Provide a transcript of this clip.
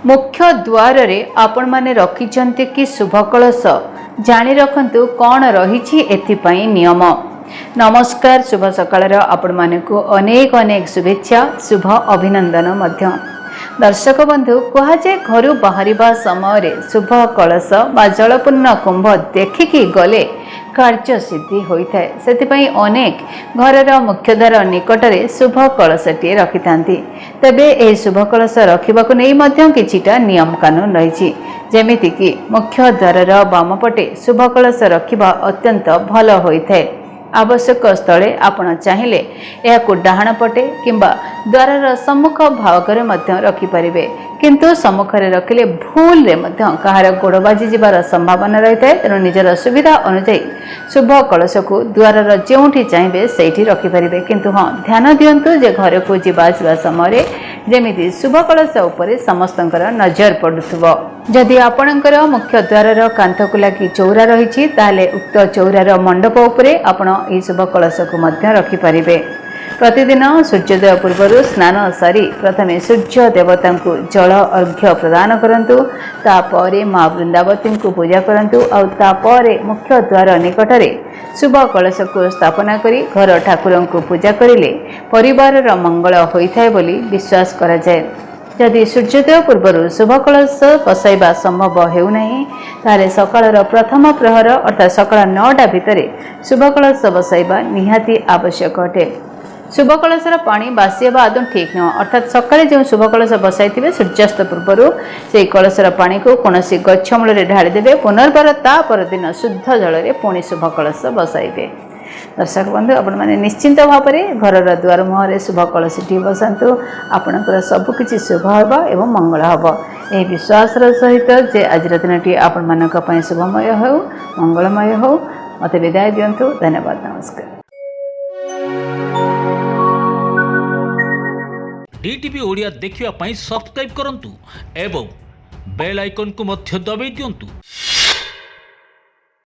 मुख्य द्वार रे आपण माने रखिछन्ते कि शुभ कलश जानि रखन्तु कौन रही एथिपाई नियम। नमस्कार, शुभ सकाळ आपण मानकु अनेक अनेक शुभेच्छा, शुभ अभिनंदन मध्य। दर्शक बंधु, कहुए घर बाहर समय शुभ कलश बा जलपूर्ण कुंभ देखिकी गले कार्य सिद्धि होता है। से अनेक घर मुख्यद्वार निकट में शुभ कलशटी रखि था। तेबे यह शुभ कलश रखा किछिटा नियम कानून रही, जमीक मुख्य द्वार बामपटे शुभ कलश रखा अत्यंत भल होता है। आवश्यक स्थले आपण चाहिए यह डाहाण पटे किंबा द्वार सम्मुख भागरे रखिपारे, किंतु सम्मुखें रखिले भूल रे कहार गोड़ बाजी जीवार संभावना रही है। तेणु निजर सुविधा अनुଯାयी शुभ कलश को द्वार जोठी चाहिए से रखिपारे, किंतु हाँ ध्यान दिंतु जे घर को जावा समय जमी शुभ कलश उपर समस्त नजर पड़ुव। जदि आपणकर मुख्य द्वार कांथ को लगी चौरा रही ताले उक्त चौरार मंडप उपरे आपण यह शुभ कलश को रखिपारे। प्रतिदिन सूर्योदय पूर्व स्नान सारी प्रथमे सूर्य देवता को जल अर्घ्य प्रदान करंतु, तापरे माँ वृंदावती को पूजा करंतु, और तापरे मुख्य द्वार निकट में शुभ कलश को स्थापना करी घर ठाकुर को पूजा करिले परिवार मंगल होता है बोली विश्वास करा जाए। जदि सूर्योदय पूर्व शुभ कलश बसाइबा संभव हेउना ताले सकाळर प्रथम प्रहर अर्थात सकाळ 9टा भितर शुभ कलश बसाइबा निहाती आवश्यक अटे। शुभ कलशर पानी बासीबा आदौ ठीक नुह, अर्थात सकाळे जो शुभ कलश बसाई सूर्यास्त पूर्व से कलशर पानी को कौन गछ मूल ढाली देवे। पुनर्बार ता परदिन शुद्ध जल में पुणी शुभ कलश बसाइबे। दर्शक बंधु, आपण मैंने निश्चिंत भाव में घर द्वार मुहर शुभ कलशटी बसातु, आपणकर सबकि शुभ होगा एवं मंगल हम। यह विश्वास सहित जे आज दिन टी आपण मानक शुभमय हो मंगलमय हो। मत विदाय दिंतु। धन्यवाद, नमस्कार। डीटीवी ओडिया देखिवा पाई सब्सक्राइब करंतु एवं बेल आइकन को मध्य दबाई दियंतु।